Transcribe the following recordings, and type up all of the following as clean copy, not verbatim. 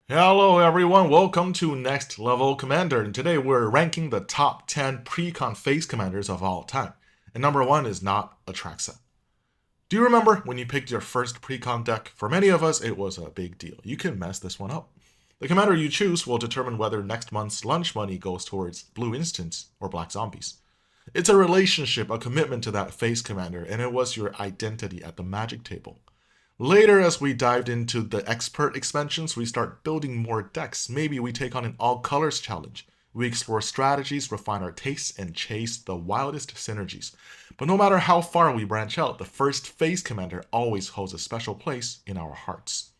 Hello everyone, welcome to Next Level Commander, and today we're ranking the top 10 Precon face commanders of all time. And number 1 is not Atraxa. Do you remember when you picked your first Precon deck? For many of us, it was a big deal. You can mess this one up. The commander you choose will determine whether next month's lunch money goes towards blue instants or black zombies. It's a relationship, a commitment to that face commander, and it was your identity at the magic table. Later, as we dived into the expert expansions, we start building more decks. Maybe we take on an all colors challenge. We explore strategies, refine our tastes, and chase the wildest synergies. But no matter how far we branch out, the first phase commander always holds a special place in our hearts.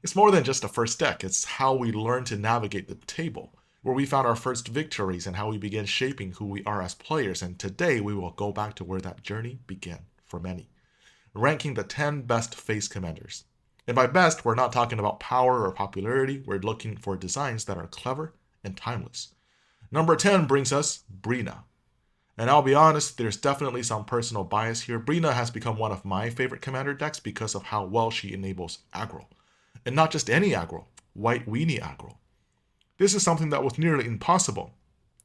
It's more than just a first deck, it's how we learn to navigate the table, where we found our first victories, and how we began shaping who we are as players. And today we will go back to where that journey began for many, ranking the 10 best face commanders. And by best, we're not talking about power or popularity, we're looking for designs that are clever and timeless. Number 10 brings us Bria. And I'll be honest, there's definitely some personal bias here. Bria has become one of my favorite commander decks because of how well she enables aggro. And not just any aggro, white weenie aggro. This is something that was nearly impossible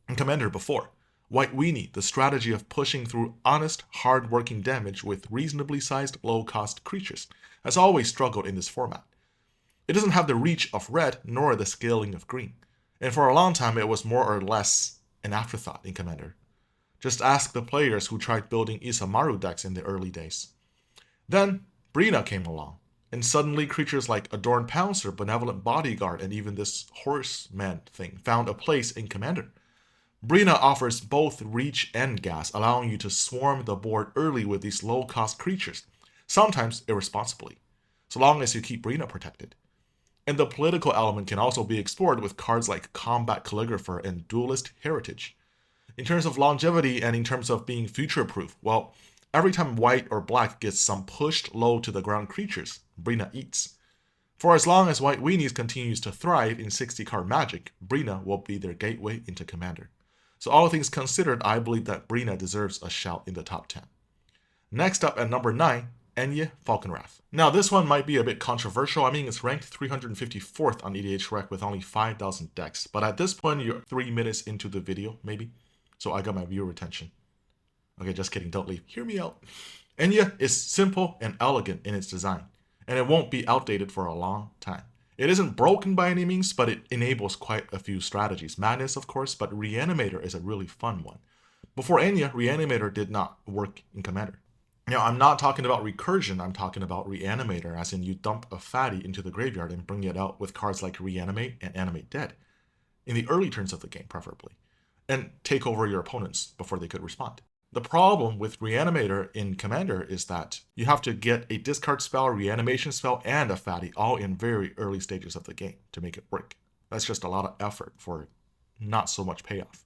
in Commander before. White Weenie, the strategy of pushing through honest, hard-working damage with reasonably sized, low-cost creatures, has always struggled in this format. It doesn't have the reach of red nor the scaling of green, and for a long time it was more or less an afterthought in Commander. Just ask the players who tried building Isamaru decks in the early days. Then, Bria came along, and suddenly creatures like Adorned Pouncer, Benevolent Bodyguard, and even this Horseman thing found a place in Commander. Bria offers both reach and gas, allowing you to swarm the board early with these low-cost creatures, sometimes irresponsibly, so long as you keep Bria protected. And the political element can also be explored with cards like Combat Calligrapher and Duelist Heritage. In terms of longevity and in terms of being future-proof, well, every time white or black gets some pushed low to the ground creatures, Bria eats. For as long as White Weenies continues to thrive in 60-card Magic, Bria will be their gateway into Commander. So all things considered, I believe that Bria deserves a shout in the top 10. Next up at number 9, Enya Falconwrath. Now this one might be a bit controversial. I mean, it's ranked 354th on EDHREC with only 5,000 decks. But at this point, you're 3 minutes into the video, maybe. So I got my viewer attention. Okay, just kidding, don't leave. Hear me out. Enya is simple and elegant in its design, and it won't be outdated for a long time. It isn't broken by any means, but it enables quite a few strategies. Madness, of course, but Reanimator is a really fun one. Before Enya, Reanimator did not work in Commander. Now, I'm not talking about recursion, I'm talking about Reanimator, as in you dump a fatty into the graveyard and bring it out with cards like Reanimate and Animate Dead, in the early turns of the game, preferably, and take over your opponents before they could respond. The problem with Reanimator in Commander is that you have to get a discard spell, reanimation spell, and a fatty all in very early stages of the game to make it work. That's just a lot of effort for not so much payoff.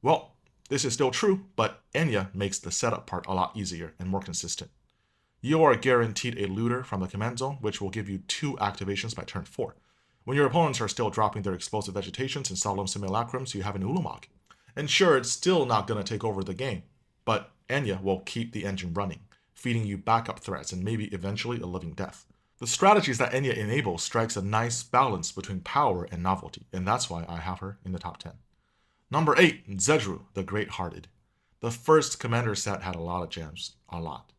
Well, this is still true, but Enya makes the setup part a lot easier and more consistent. You are guaranteed a looter from the command zone, which will give you 2 activations by turn 4. When your opponents are still dropping their explosive vegetations and solemn simulacrums, you have an Ulamog. And sure, it's still not going to take over the game, but Enya will keep the engine running, feeding you backup threats and maybe eventually a living death. The strategies that Enya enables strikes a nice balance between power and novelty, and that's why I have her in the top 10. Number 8, Zedru, the Great-Hearted. The first Commander set had a lot of gems, a lot.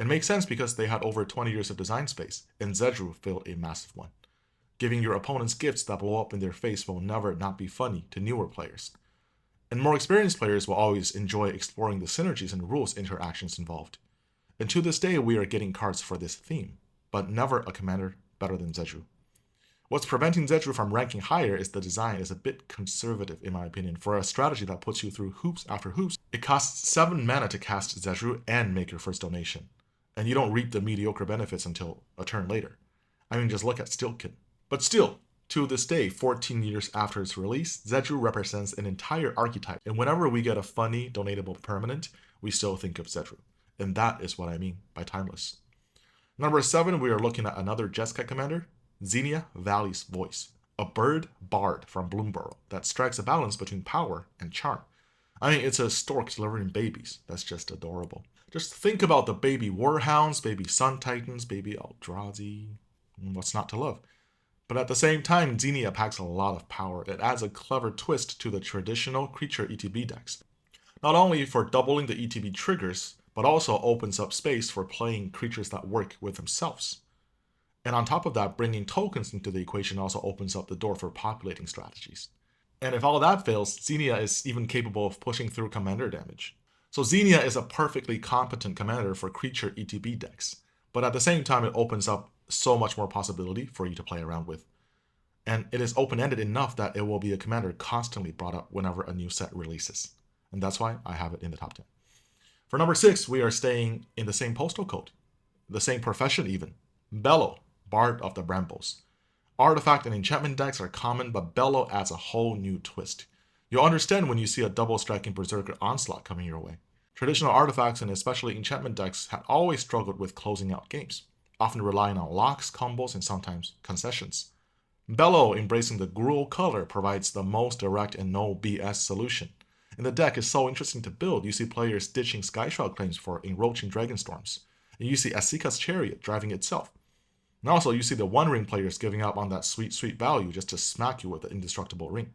It makes sense because they had over 20 years of design space, and Zedru filled a massive one. Giving your opponents gifts that blow up in their face will never not be funny to newer players. And more experienced players will always enjoy exploring the synergies and rules interactions involved. And to this day, we are getting cards for this theme, but never a commander better than Zedru. What's preventing Zedru from ranking higher is the design is a bit conservative in my opinion. For a strategy that puts you through hoops after hoops, it costs 7 mana to cast Zedru and make your first donation. And you don't reap the mediocre benefits until a turn later. I mean, just look at Steelkin. But still, to this day, 14 years after its release, Zedru represents an entire archetype, and whenever we get a funny, donatable permanent, we still think of Zedru. And that is what I mean by timeless. Number 7, we are looking at another Jeskai commander, Zenia, Valley's Voice, a bird bard from Bloomborough that strikes a balance between power and charm. I mean, it's a stork delivering babies. That's just adorable. Just think about the baby Warhounds, baby Sun Titans, baby Eldrazi. What's not to love? But at the same time, Zenia packs a lot of power. It adds a clever twist to the traditional creature ETB decks. Not only for doubling the ETB triggers, but also opens up space for playing creatures that work with themselves. And on top of that, bringing tokens into the equation also opens up the door for populating strategies. And if all that fails, Zenia is even capable of pushing through commander damage. So Zenia is a perfectly competent commander for creature ETB decks, but at the same time it opens up so much more possibility for you to play around with. And it is open-ended enough that it will be a commander constantly brought up whenever a new set releases. And that's why I have it in the top 10. For number 6, we are staying in the same postal code, the same profession even. Bellow, Bard of the Brambles. Artifact and enchantment decks are common, but Bellow adds a whole new twist. You'll understand when you see a double striking Berserker Onslaught coming your way. Traditional artifacts and especially enchantment decks had always struggled with closing out games, often relying on locks, combos, and sometimes concessions. Bellow, embracing the Gruul color, provides the most direct and no BS solution. And the deck is so interesting to build. You see players ditching Skyshroud claims for encroaching Dragonstorms, and you see Asika's Chariot driving itself. And also, you see the One Ring players giving up on that sweet value just to smack you with the indestructible ring.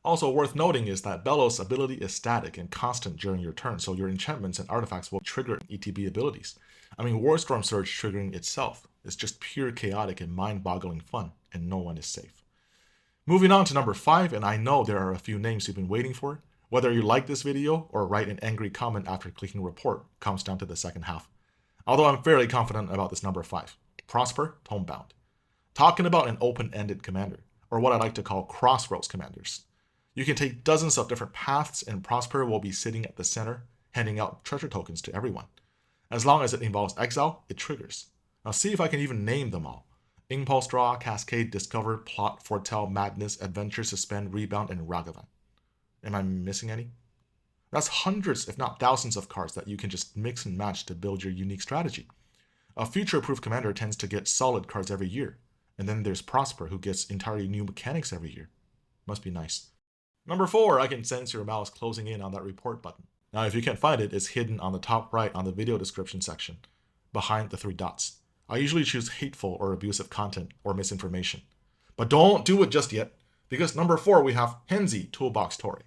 Also worth noting is that Bellow's ability is static and constant during your turn, so your enchantments and artifacts will trigger ETB abilities. I mean, Warstorm Surge triggering itself is just pure chaotic and mind-boggling fun, and no one is safe. Moving on to number 5, and I know there are a few names you've been waiting for. Whether you like this video or write an angry comment after clicking report comes down to the second half. Although I'm fairly confident about this number 5. Prosper, Tomebound. Talking about an open-ended commander, or what I like to call crossroads commanders. You can take dozens of different paths and Prosper will be sitting at the center, handing out treasure tokens to everyone. As long as it involves exile, it triggers. Now see if I can even name them all. Impulse Draw, Cascade, Discover, Plot, Foretell, Madness, Adventure, Suspend, Rebound, and Ragavan. Am I missing any? That's hundreds, if not thousands of cards that you can just mix and match to build your unique strategy. A future-proof commander tends to get solid cards every year. And then there's Prosper, who gets entirely new mechanics every year. Must be nice. Number 4, I can sense your mouse closing in on that report button. Now, if you can't find it, it's hidden on the top right on the video description section, behind the 3 dots. I usually choose hateful or abusive content or misinformation. But don't do it just yet, because number 4, we have Henzy, Toolbox Tori.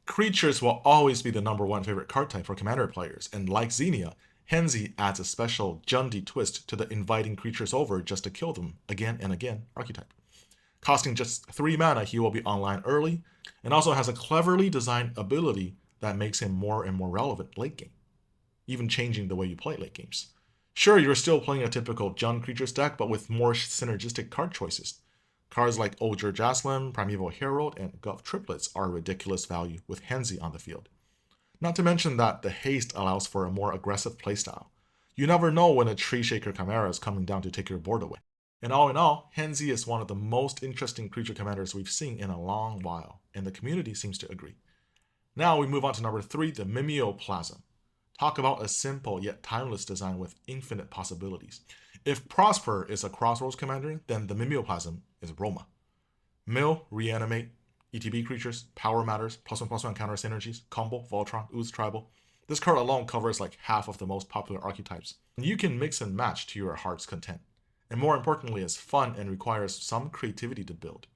Creatures will always be the number 1 favorite card type for commander players, and like Zenia, Henzy adds a special Jundi twist to the inviting creatures over just to kill them again and again archetype. Costing just 3 mana, he will be online early, and also has a cleverly designed ability that makes him more and more relevant late game, even changing the way you play late games. Sure, you're still playing a typical Jund creatures deck, but with more synergistic card choices. Cards like Oger Jaslam, Primeval Herald, and Gulf Triplets are ridiculous value with Henzy on the field. Not to mention that the haste allows for a more aggressive playstyle. You never know when a Tree Shaker Chimera is coming down to take your board away. And all in all, Henzy is one of the most interesting creature commanders we've seen in a long while, and the community seems to agree. Now we move on to number 3, the Moplasm. Talk about a simple yet timeless design with infinite possibilities. If Prosper is a crossroads commander, then the Moplasm is Roma. Mill, Reanimate, ETB creatures, Power Matters, +1/+1 counter synergies, Combo, Voltron, Ooze Tribal. This card alone covers like half of the most popular archetypes. And you can mix and match to your heart's content. And more importantly, is fun and requires some creativity to build.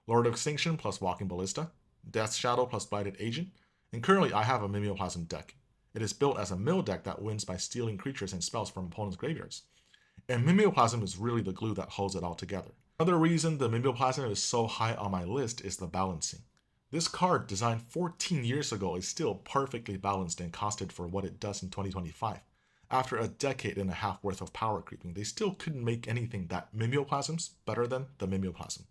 Lord of Extinction plus Walking Ballista, Death Shadow plus Blighted Agent, and currently I have a Moplasm deck. It is built as a mill deck that wins by stealing creatures and spells from opponents' graveyards. And Moplasm is really the glue that holds it all together. Another reason the Moplasm is so high on my list is the balancing. This card, designed 14 years ago, is still perfectly balanced and costed for what it does in 2025. After a decade and a half worth of power creeping, they still couldn't make anything that Moplasm's better than the Moplasm.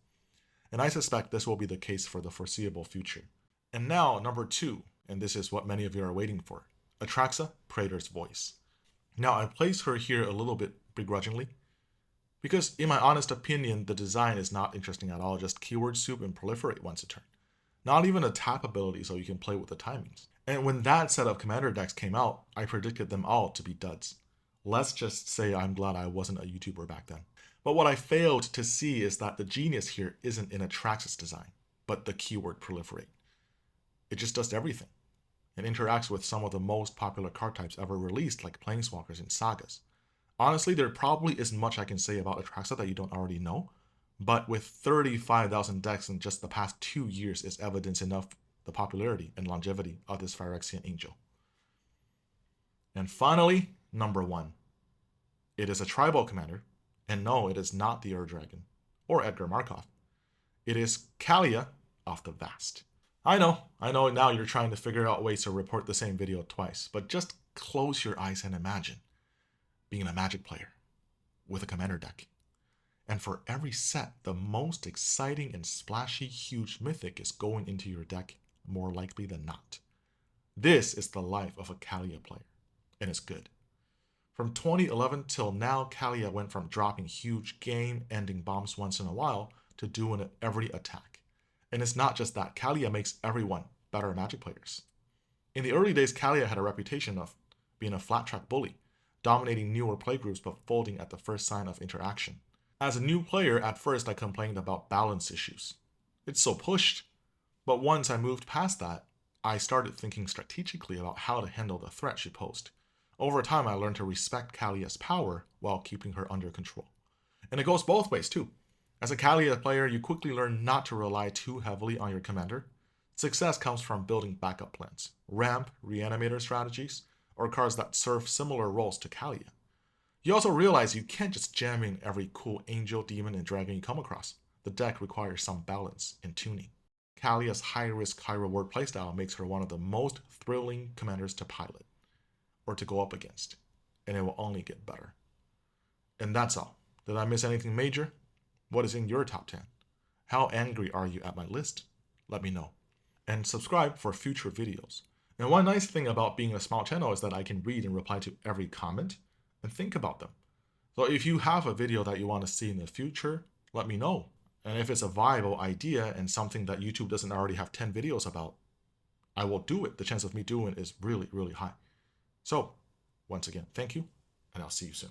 And I suspect this will be the case for the foreseeable future. And now, number 2, and this is what many of you are waiting for. Atraxa, Praetor's Voice. Now, I place her here a little bit begrudgingly, because in my honest opinion, the design is not interesting at all, just keyword soup and proliferate once a turn. Not even a tap ability so you can play with the timings. And when that set of commander decks came out, I predicted them all to be duds. Let's just say I'm glad I wasn't a YouTuber back then. But what I failed to see is that the genius here isn't in Atraxa's design, but the keyword proliferate. It just does everything. It interacts with some of the most popular card types ever released, like Planeswalkers and Sagas. Honestly, there probably isn't much I can say about Atraxa that you don't already know, but with 35,000 decks in just the past 2 years is evidence enough the popularity and longevity of this Phyrexian angel. And finally, number 1. It is a tribal commander, and no, it is not the Ur-Dragon or Edgar Markov. It is Kalia of the Vast. I know now you're trying to figure out ways to report the same video twice, but just close your eyes and imagine being a Magic player with a commander deck. And for every set, the most exciting and splashy huge mythic is going into your deck more likely than not. This is the life of a Kalia player, and it's good. From 2011 till now, Kalia went from dropping huge game-ending bombs once in a while to doing it every attack. And it's not just that, Kalia makes everyone better Magic players. In the early days, Kalia had a reputation of being a flat-track bully, dominating newer playgroups but folding at the first sign of interaction. As a new player, at first I complained about balance issues. It's so pushed. But once I moved past that, I started thinking strategically about how to handle the threat she posed. Over time, I learned to respect Kalia's power while keeping her under control. And it goes both ways too. As a Kalia player, you quickly learn not to rely too heavily on your commander. Success comes from building backup plans, ramp, reanimator strategies, or cards that serve similar roles to Kalia. You also realize you can't just jam in every cool angel, demon, and dragon you come across. The deck requires some balance and tuning. Kalia's high-risk, high-reward playstyle makes her one of the most thrilling commanders to pilot, or to go up against, and it will only get better. And that's all. Did I miss anything major? What is in your top 10? How angry are you at my list? Let me know. And subscribe for future videos. And one nice thing about being a small channel is that I can read and reply to every comment and think about them. So if you have a video that you want to see in the future, let me know. And if it's a viable idea and something that YouTube doesn't already have 10 videos about, I will do it. The chance of me doing it is really, really high. So, once again, thank you, and I'll see you soon.